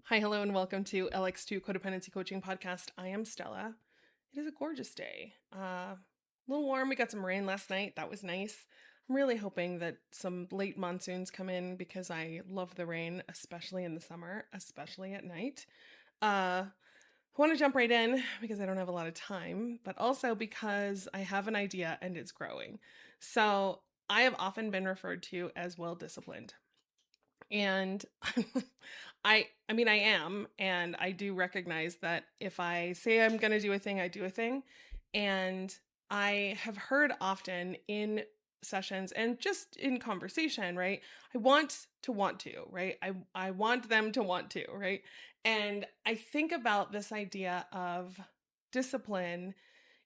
Hi, hello, and welcome to LX2 Codependency Coaching Podcast. I am Stella. It is a gorgeous day. A little warm. We got some rain last night. That was nice. I'm really hoping that some late monsoons come in because I love the rain, especially in the summer, especially at night. I want to jump right in because I don't have a lot of time, but also because I have an idea and it's growing. So I have often been referred to as well disciplined. And I am, and I do recognize that if I say I'm going to do a thing, I do a thing. And I have heard often in sessions and just in conversation, right? I want to, right? I want them to want to, right? And I think about this idea of discipline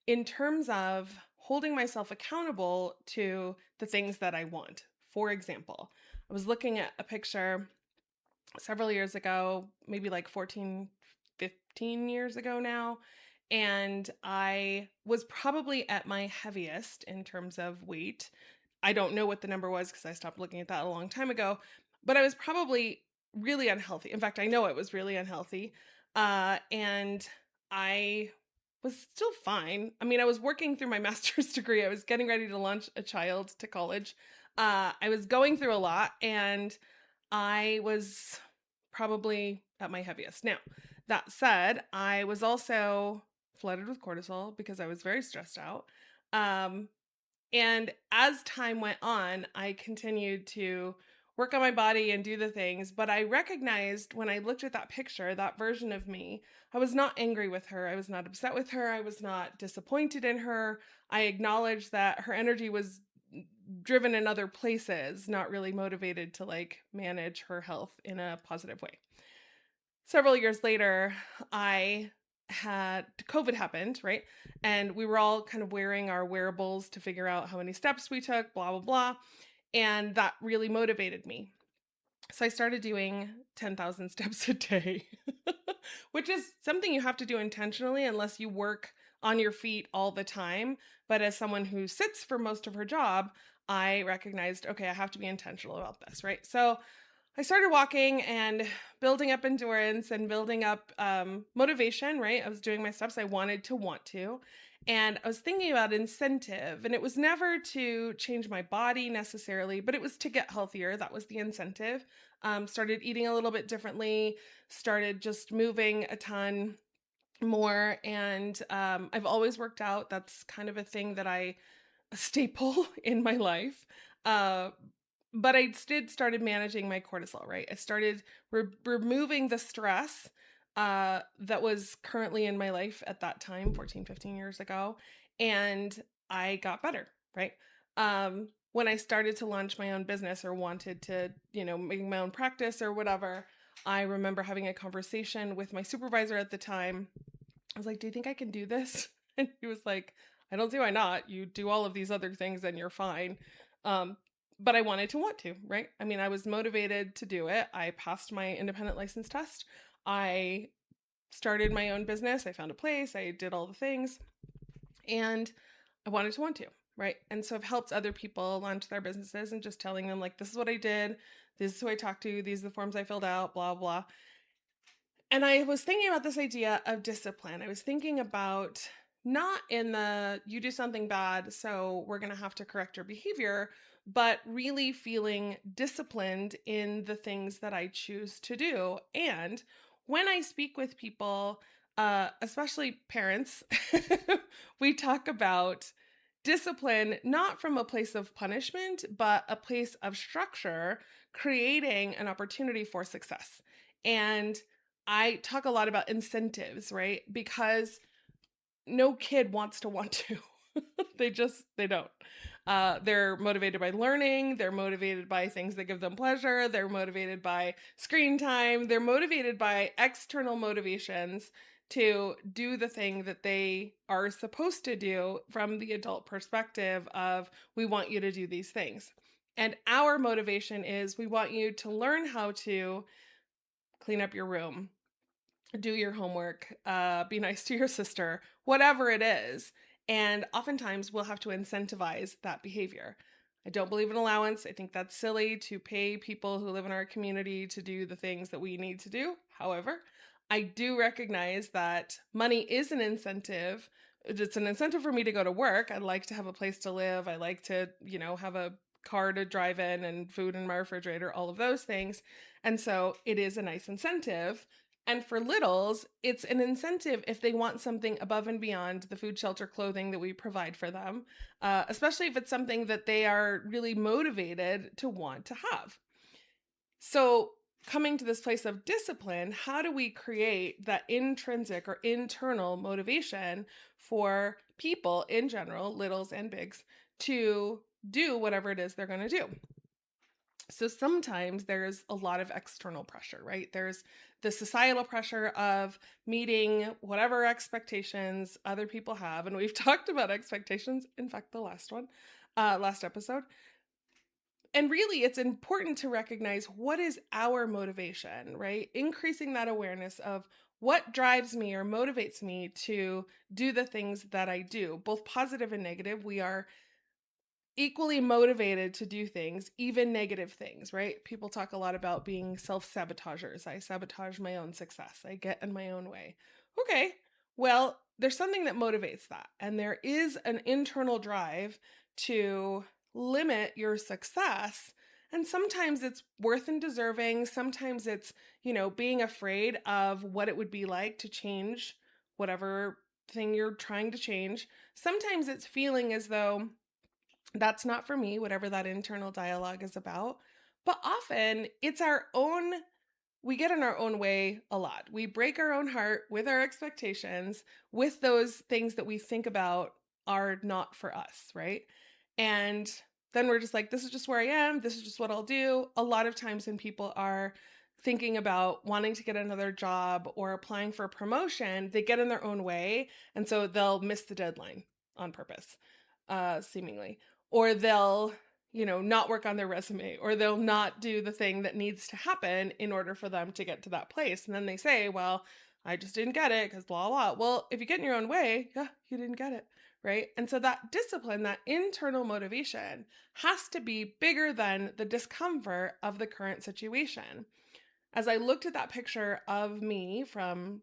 in terms of holding myself accountable to the things that I want. For example, I was looking at a picture several years ago, maybe like 14, 15 years ago now. And I was probably at my heaviest in terms of weight. I don't know what the number was because I stopped looking at that a long time ago, but I was probably really unhealthy. In fact, I know it was really unhealthy. And I was still fine. I mean, I was working through my master's degree. I was getting ready to launch a child to college. I was going through a lot, and I was probably at my heaviest. Now, that said, I was also flooded with cortisol because I was very stressed out. Um, and as time went on, I continued to work on my body and do the things. But I recognized when I looked at that picture, that version of me, I was not angry with her. I was not upset with her. I was not disappointed in her. I acknowledged that her energy was driven in other places, not really motivated to like manage her health in a positive way. Several years later, I had COVID happened, right? And we were all kind of wearing our wearables to figure out how many steps we took, blah, blah, blah. And that really motivated me. So I started doing 10,000 steps a day, which is something you have to do intentionally unless you work on your feet all the time. But as someone who sits for most of her job, I recognized, okay, I have to be intentional about this, right? So I started walking and building up endurance and building up motivation, right? I was doing my steps. I wanted to want to. And I was thinking about incentive, and it was never to change my body necessarily, but it was to get healthier. That was the incentive. Started eating a little bit differently, started just moving a ton more. And I've always worked out. That's kind of a thing that a staple in my life. Uh, but I did started managing my cortisol, right? I started removing the stress that was currently in my life at that time, 14, 15 years ago. And I got better, right? When I started to launch my own business or wanted to, make my own practice or whatever, I remember having a conversation with my supervisor at the time. I was like, do you think I can do this? And he was like, I don't see why not. You do all of these other things and you're fine. Um, but I wanted to want to, right? I mean, I was motivated to do it. I passed my independent license test. I started my own business. I found a place. I did all the things. And I wanted to want to, right? And so I've helped other people launch their businesses and just telling them, like, this is what I did. This is who I talked to. These are the forms I filled out, blah, blah. And I was thinking about this idea of discipline. I was thinking about not in the you do something bad, so we're going to have to correct your behavior, but really feeling disciplined in the things that I choose to do. And when I speak with people, especially parents, we talk about discipline not from a place of punishment, but a place of structure, creating an opportunity for success. And I talk a lot about incentives, right? Because no kid wants to want to. They don't. They're motivated by learning. They're motivated by things that give them pleasure. They're motivated by screen time. They're motivated by external motivations to do the thing that they are supposed to do from the adult perspective of, we want you to do these things. And our motivation is, we want you to learn how to clean up your room, do your homework, be nice to your sister, whatever it is. And oftentimes we'll have to incentivize that behavior. I don't believe in allowance. I think that's silly to pay people who live in our community to do the things that we need to do. However, I do recognize that money is an incentive. It's an incentive for me to go to work. I like to have a place to live. I like to, have a car to drive in and food in my refrigerator, all of those things. And so it is a nice incentive. And for littles, it's an incentive if they want something above and beyond the food, shelter, clothing that we provide for them, especially if it's something that they are really motivated to want to have. So, coming to this place of discipline, how do we create that intrinsic or internal motivation for people in general, littles and bigs, to do whatever it is they're going to do? So sometimes there's a lot of external pressure, right? There's the societal pressure of meeting whatever expectations other people have. And we've talked about expectations, in fact, the last episode. And really, it's important to recognize what is our motivation, right? Increasing that awareness of what drives me or motivates me to do the things that I do, both positive and negative. We are equally motivated to do things, even negative things, right? People talk a lot about being self-sabotagers. I sabotage my own success. I get in my own way. Okay, well, there's something that motivates that. And there is an internal drive to limit your success. And sometimes it's worth and deserving. Sometimes it's, being afraid of what it would be like to change whatever thing you're trying to change. Sometimes it's feeling as though that's not for me, whatever that internal dialogue is about. But often it's we get in our own way a lot. We break our own heart with our expectations, with those things that we think about are not for us, right? And then we're just like, this is just where I am. This is just what I'll do. A lot of times when people are thinking about wanting to get another job or applying for a promotion, they get in their own way. And so they'll miss the deadline on purpose, seemingly. Or they'll, not work on their resume, or they'll not do the thing that needs to happen in order for them to get to that place. And then they say, well, I just didn't get it because blah, blah. Well, if you get in your own way, yeah, you didn't get it, right? And so that discipline, that internal motivation has to be bigger than the discomfort of the current situation. As I looked at that picture of me from,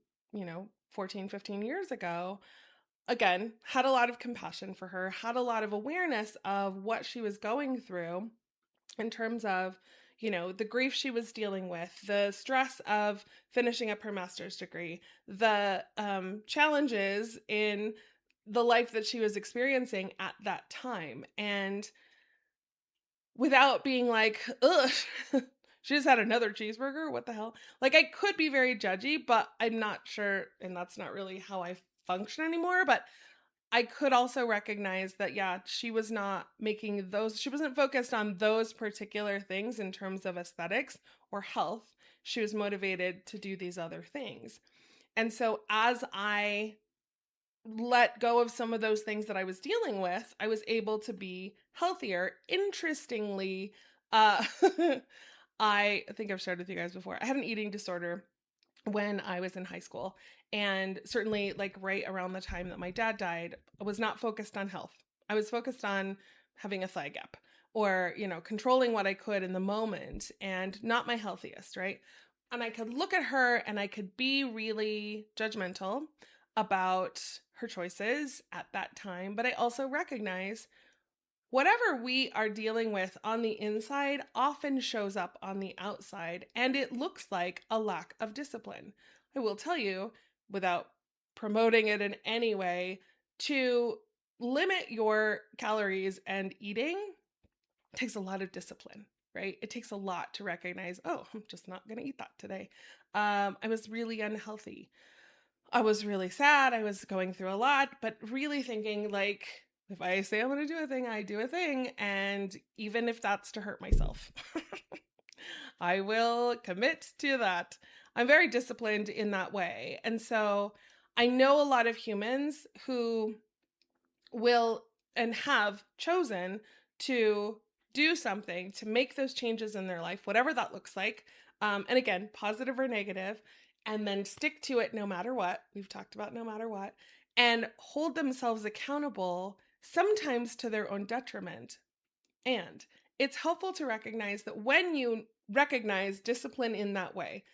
14, 15 years ago, again, had a lot of compassion for her, had a lot of awareness of what she was going through in terms of, the grief she was dealing with, the stress of finishing up her master's degree, the challenges in the life that she was experiencing at that time. And without being like, ugh, she just had another cheeseburger. What the hell? Like, I could be very judgy, but I'm not sure. And that's not really how I function anymore. But I could also recognize that, yeah, she was not she wasn't focused on those particular things in terms of aesthetics or health. She was motivated to do these other things. And so as I let go of some of those things that I was dealing with, I was able to be healthier. Interestingly, I think I've shared with you guys before. I had an eating disorder when I was in high school, and certainly like right around the time that my dad died, I was not focused on health. I was focused on having a thigh gap or, controlling what I could in the moment, and not my healthiest, right? And I could look at her and I could be really judgmental about her choices at that time, but I also recognize whatever we are dealing with on the inside often shows up on the outside, and it looks like a lack of discipline. I will tell you, without promoting it in any way, to limit your calories and eating takes a lot of discipline, right? It takes a lot to recognize, oh, I'm just not going to eat that today. I was really unhealthy. I was really sad. I was going through a lot, but really thinking like, if I say I'm going to do a thing, I do a thing. And even if that's to hurt myself, I will commit to that. I'm very disciplined in that way. And so I know a lot of humans who will and have chosen to do something to make those changes in their life, whatever that looks like. And again, positive or negative, and then stick to it no matter what. We've talked about no matter what, and hold themselves accountable, sometimes to their own detriment. And it's helpful to recognize that when you recognize discipline in that way,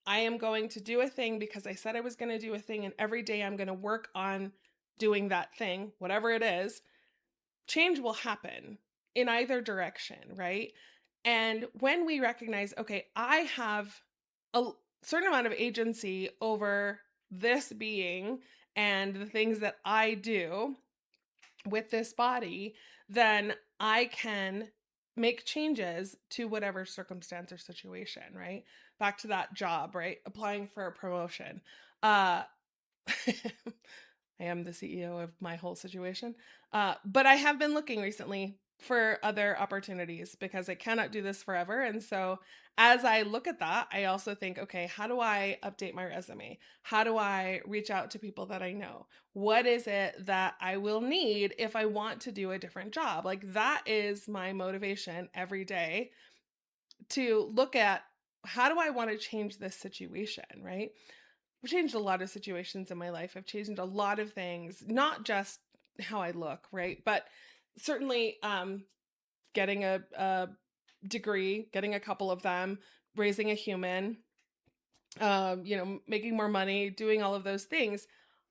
I am going to do a thing because I said I was going to do a thing, and every day I'm going to work on doing that thing, whatever it is, change will happen in either direction, right? And when we recognize, okay, I have a certain amount of agency over this being and the things that I do with this body, then I can make changes to whatever circumstance or situation, right? Back to that job, right? Applying for a promotion. Uh I am the CEO of my whole situation. But I have been looking recently for other opportunities because I cannot do this forever. And so as I look at that, I also think, okay, how do I update my resume? How do I reach out to people that I know? What is it that I will need if I want to do a different job? Like that is my motivation every day to look at how do I want to change this situation, right? I've changed a lot of situations in my life. I've changed a lot of things, not just how I look, right? But certainly getting a degree, getting a couple of them, raising a human, making more money, doing all of those things.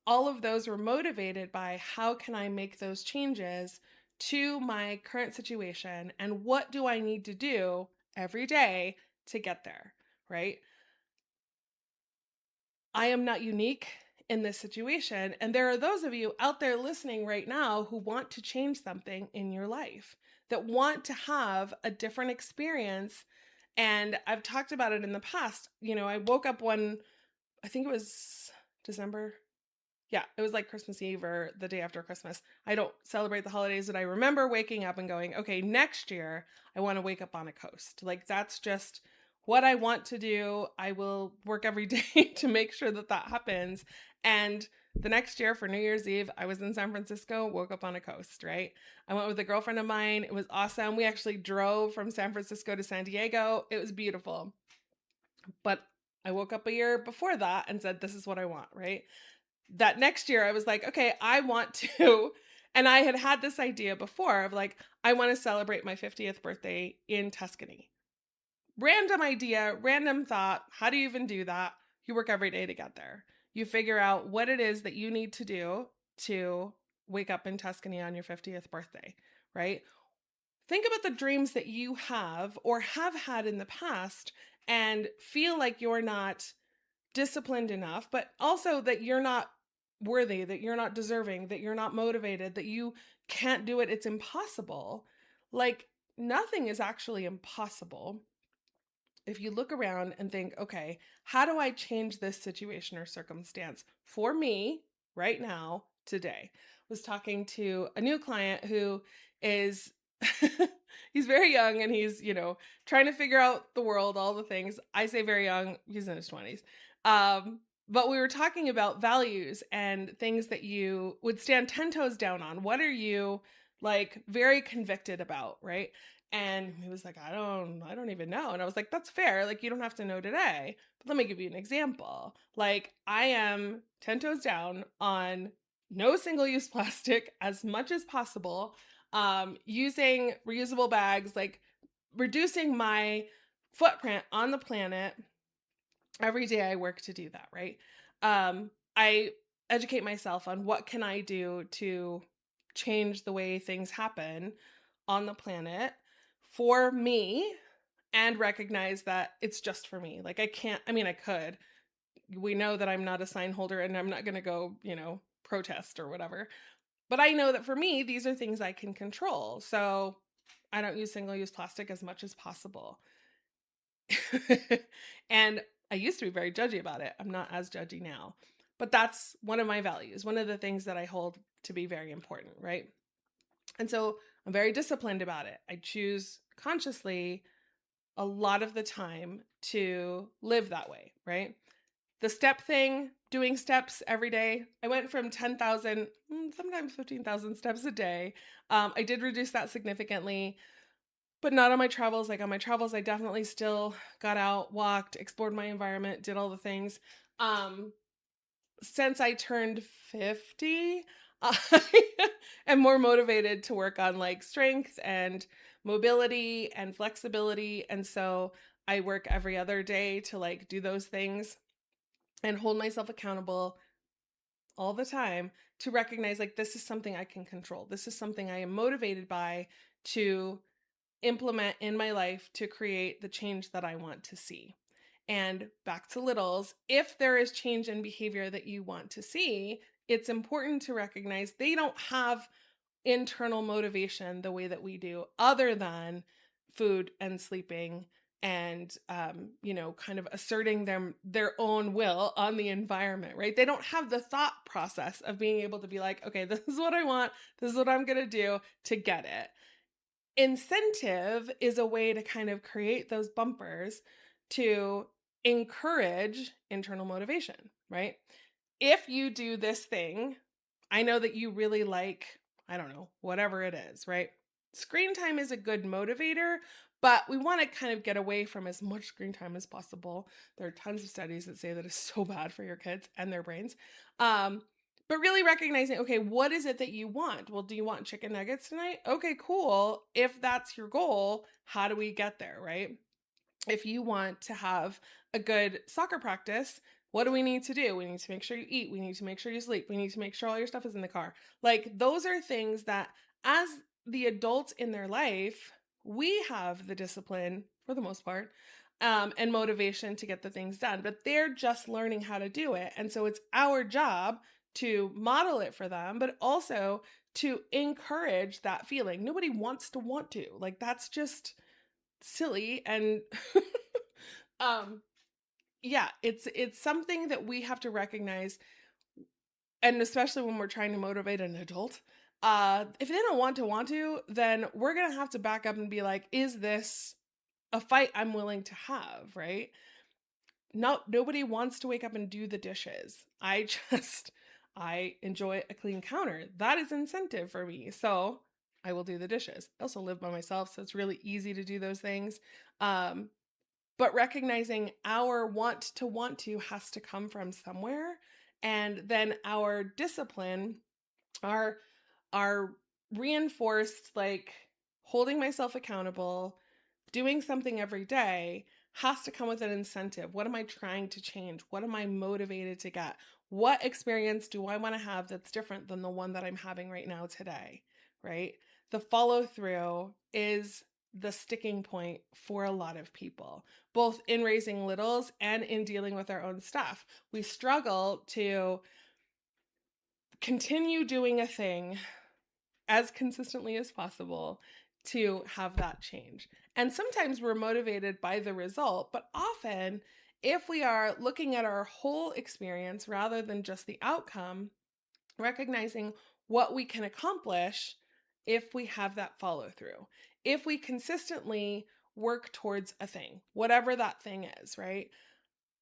All of those were motivated by how can I make those changes to my current situation and what do I need to do every day to get there, right? I am not unique in this situation. And there are those of you out there listening right now who want to change something in your life, that want to have a different experience. And I've talked about it in the past. I woke up I think it was December. Yeah, it was like Christmas Eve or the day after Christmas. I don't celebrate the holidays, but I remember waking up and going, okay, next year I want to wake up on a coast. Like that's just what I want to do. I will work every day to make sure that that happens. And the next year for New Year's Eve, I was in San Francisco, woke up on a coast, right? I went with a girlfriend of mine. It was awesome. We actually drove from San Francisco to San Diego. It was beautiful. But I woke up a year before that and said, this is what I want, right? That next year I was like, okay, I want to, and I had this idea before of like, I want to celebrate my 50th birthday in Tuscany. Random idea, random thought. How do you even do that? You work every day to get there. You figure out what it is that you need to do to wake up in Tuscany on your 50th birthday, right? Think about the dreams that you have or have had in the past and feel like you're not disciplined enough, but also that you're not worthy, that you're not deserving, that you're not motivated, that you can't do it. It's impossible. Like nothing is actually impossible if you look around and think, okay, how do I change this situation or circumstance for me right now, today? I was talking to a new client who is he's very young and he's, trying to figure out the world, all the things. I say very young, he's in his 20s. But we were talking about values and things that you would stand 10 toes down on. What are you like very convicted about, right? And he was like, I don't even know. And I was like, that's fair. Like, you don't have to know today. But let me give you an example. Like, I am 10 toes down on no single use plastic as much as possible, using reusable bags, like reducing my footprint on the planet. Every day I work to do that, right? I educate myself on what can I do to change the way things happen on the planet for me and recognize that it's just for me. Like I could. We know that I'm not a sign holder and I'm not going to go, protest or whatever. But I know that for me, these are things I can control. So I don't use single use plastic as much as possible. And I used to be very judgy about it. I'm not as judgy now. But that's one of my values, one of the things that I hold to be very important, right? And so I'm very disciplined about it. I choose consciously a lot of the time to live that way, right? The step thing, doing steps every day. I went from 10,000, sometimes 15,000 steps a day. I did reduce that significantly, but not on my travels. Like on my travels, I definitely still got out, walked, explored my environment, did all the things. since I turned 50, I am more motivated to work on like strength and mobility and flexibility. And so I work every other day to like do those things and hold myself accountable all the time to recognize like this is something I can control. This is something I am motivated by to implement in my life to create the change that I want to see. And back to littles, if there is change in behavior that you want to see, it's important to recognize they don't have internal motivation the way that we do, other than food and sleeping and kind of asserting their own will on the environment, right? They don't have the thought process of being able to be like, okay, this is what I want, this is what I'm going to do to get it. Incentive is a way to kind of create those bumpers to encourage internal motivation, right? If you do this thing, I know that you really like, I don't know, whatever it is, right? Screen time is a good motivator, but we want to kind of get away from as much screen time as possible. There are tons of studies that say that it's so bad for your kids and their brains. But really recognizing, okay, what is it that you want? Well, do you want chicken nuggets tonight? Okay, cool. If that's your goal, how do we get there, right? If you want to have a good soccer practice, what do we need to do? We need to make sure you eat. We need to make sure you sleep. We need to make sure all your stuff is in the car. Like, those are things that, as the adults in their life, we have the discipline for the most part and motivation to get the things done, but they're just learning how to do it. And so it's our job to model it for them, but also to encourage that feeling. Nobody wants to want to. Like, that's just silly. And yeah, it's something that we have to recognize, and especially when we're trying to motivate an adult. If they don't want to, then we're gonna have to back up and be like, is this a fight I'm willing to have, right? Nobody wants to wake up and do the dishes. I enjoy a clean counter. That is incentive for me. So I will do the dishes. I also live by myself, so it's really easy to do those things. But recognizing our want to has to come from somewhere. And then our discipline, our our reinforced, like, holding myself accountable, doing something every day, has to come with an incentive. What am I trying to change? What am I motivated to get? What experience do I want to have that's different than the one that I'm having right now today, right? The follow through is the sticking point for a lot of people, both in raising littles and in dealing with our own stuff. We struggle to continue doing a thing as consistently as possible to have that change. And sometimes we're motivated by the result, but often, if we are looking at our whole experience rather than just the outcome, recognizing what we can accomplish if we have that follow through, if we consistently work towards a thing, whatever that thing is, right?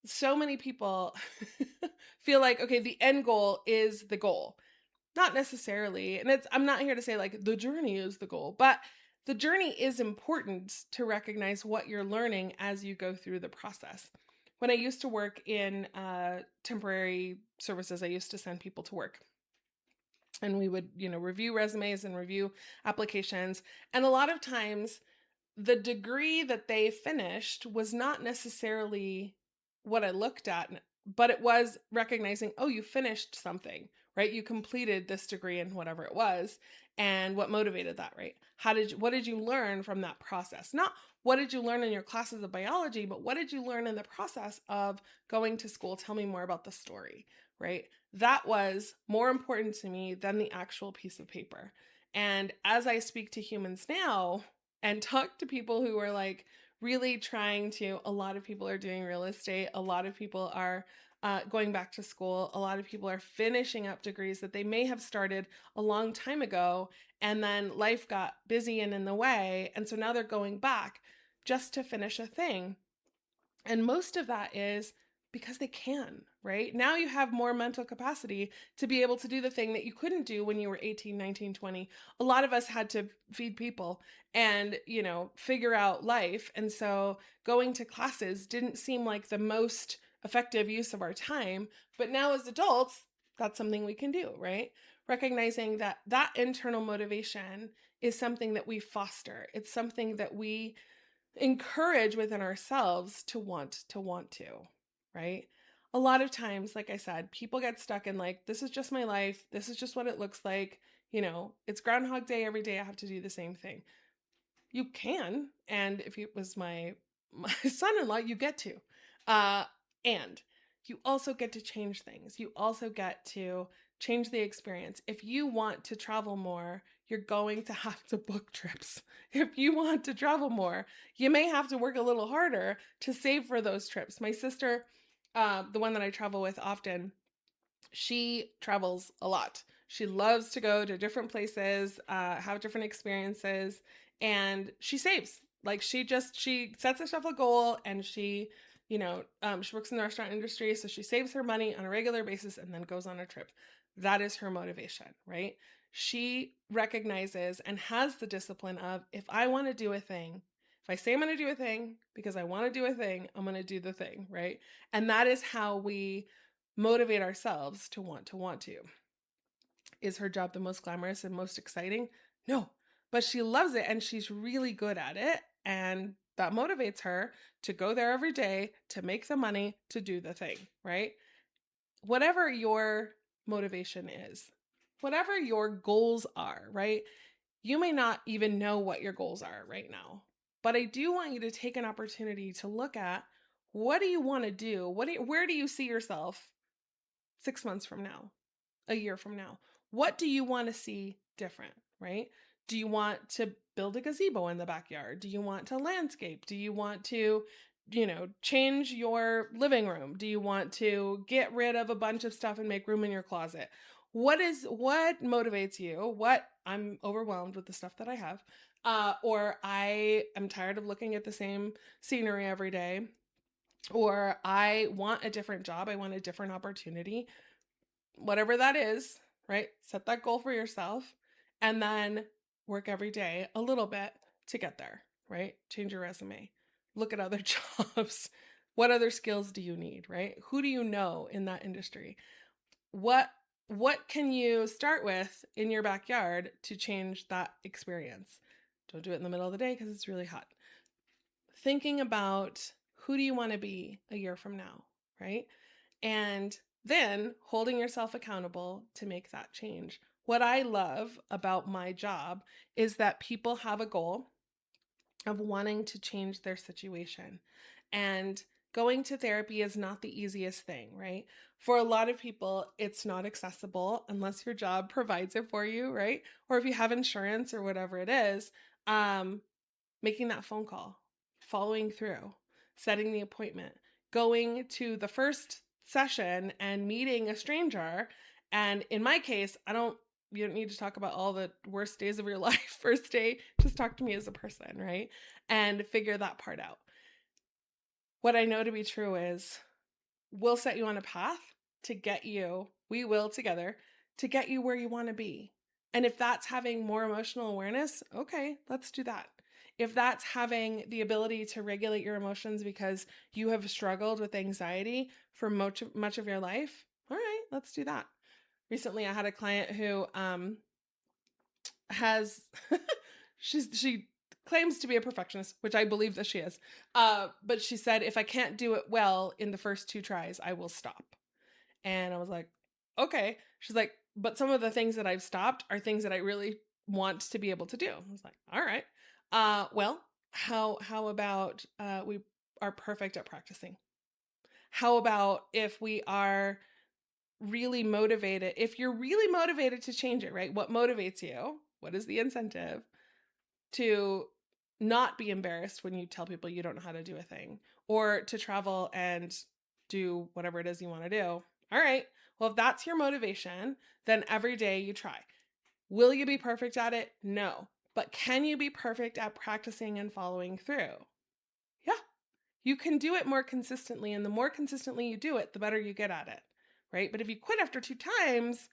So many people feel like, okay, the end goal is the goal. Not necessarily. And I'm not here to say like the journey is the goal, but the journey is important to recognize what you're learning as you go through the process. When I used to work in temporary services, I used to send people to work. And we would, review resumes and review applications. And a lot of times the degree that they finished was not necessarily what I looked at, but it was recognizing, oh, you finished something, right? You completed this degree in whatever it was. And what motivated that, right? What did you learn from that process? Not what did you learn in your classes of biology, but what did you learn in the process of going to school? Tell me more about the story, right? That was more important to me than the actual piece of paper. And as I speak to humans now and talk to people who are like really trying to, a lot of people are doing real estate, a lot of people are going back to school, a lot of people are finishing up degrees that they may have started a long time ago, and then life got busy and in the way, and so now they're going back just to finish a thing. And most of that is because they can, right? Now you have more mental capacity to be able to do the thing that you couldn't do when you were 18, 19, 20. A lot of us had to feed people and, figure out life. And so going to classes didn't seem like the most effective use of our time. But now as adults, that's something we can do, right? Recognizing that that internal motivation is something that we foster. It's something that we encourage within ourselves to, right? A lot of times, like I said, people get stuck in like, this is just my life. This is just what it looks like. It's Groundhog Day every day. I have to do the same thing. You can, and if it was my son-in-law, you get to. And you also get to change things. You also get to change the experience. If you want to travel more, you're going to have to book trips. If you want to travel more, you may have to work a little harder to save for those trips. My sister, the one that I travel with often, she travels a lot. She loves to go to different places, have different experiences, and she saves. Like she sets herself a goal, and she works in the restaurant industry, so she saves her money on a regular basis and then goes on a trip. That is her motivation, right? She recognizes and has the discipline of, if I want to do a thing, if I say I'm going to do a thing because I want to do a thing, I'm going to do the thing, right? And that is how we motivate ourselves to want to. Is her job the most glamorous and most exciting? No, but she loves it and she's really good at it. And that motivates her to go there every day, to make the money, to do the thing, right? Whatever your motivation is, whatever your goals are, right? You may not even know what your goals are right now, but I do want you to take an opportunity to look at, what do you want to do? Where do you see yourself 6 months from now, a year from now? What do you want to see different, right? Do you want to build a gazebo in the backyard? Do you want to landscape? Do you want to, change your living room? Do you want to get rid of a bunch of stuff and make room in your closet? What motivates you? I'm overwhelmed with the stuff that I have. Or I am tired of looking at the same scenery every day. Or I want a different job. I want a different opportunity. Whatever that is, right? Set that goal for yourself and then work every day a little bit to get there, right? Change your resume. Look at other jobs. What other skills do you need, right? Who do you know in that industry? What can you start with in your backyard to change that experience? Don't do it in the middle of the day because it's really hot. Thinking about, who do you want to be a year from now, right? And then holding yourself accountable to make that change. What I love about my job is that people have a goal of wanting to change their situation. And going to therapy is not the easiest thing, right? For a lot of people, it's not accessible unless your job provides it for you, right? Or if you have insurance or whatever it is, making that phone call, following through, setting the appointment, going to the first session and meeting a stranger. And in my case, you don't need to talk about all the worst days of your life first day. Just talk to me as a person, right? And figure that part out. What I know to be true is, we'll set you on a path to get you, we will together, to get you where you want to be. And if that's having more emotional awareness, okay, let's do that. If that's having the ability to regulate your emotions because you have struggled with anxiety for much of your life, all right, let's do that. Recently, I had a client who has she claims to be a perfectionist, which I believe that she is. But she said, if I can't do it well in the first 2 tries, I will stop. And I was like, okay. She's like, but some of the things that I've stopped are things that I really want to be able to do. I was like, all right. Well, how about we are perfect at practicing? How about if we are really motivated, if you're really motivated to change it, right? What motivates you? What is the incentive to not be embarrassed when you tell people you don't know how to do a thing, or to travel and do whatever it is you want to do? All right. Well, if that's your motivation, then every day you try. Will you be perfect at it? No. But can you be perfect at practicing and following through? Yeah. You can do it more consistently, and the more consistently you do it, the better you get at it, right? But if you quit after 2 times,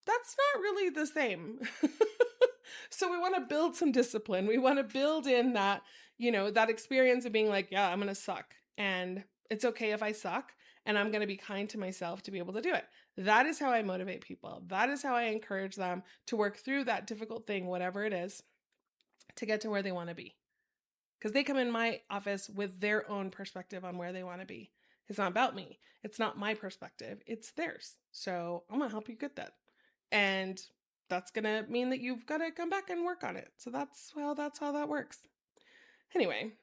that's not really the same. So we want to build some discipline. We want to build in that, that experience of being like, yeah, I'm going to suck. And it's okay if I suck. and I'm going to be kind to myself to be able to do it. That is how I motivate people. That is how I encourage them to work through that difficult thing, whatever it is, to get to where they want to be. Because they come in my office with their own perspective on where they want to be. It's not about me. It's not my perspective. It's theirs. So I'm going to help you get that. And that's going to mean that you've got to come back and work on it. So that's how that works. Anyway,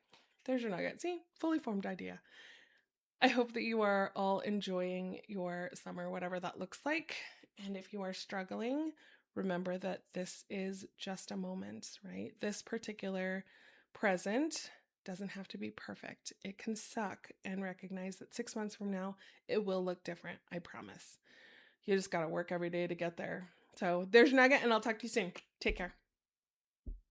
there's your nugget. See, fully formed idea. I hope that you are all enjoying your summer, whatever that looks like. And if you are struggling, remember that this is just a moment, right? This particular present doesn't have to be perfect. It can suck, and recognize that 6 months from now, it will look different. I promise. You just got to work every day to get there. So there's your nugget, and I'll talk to you soon. Take care.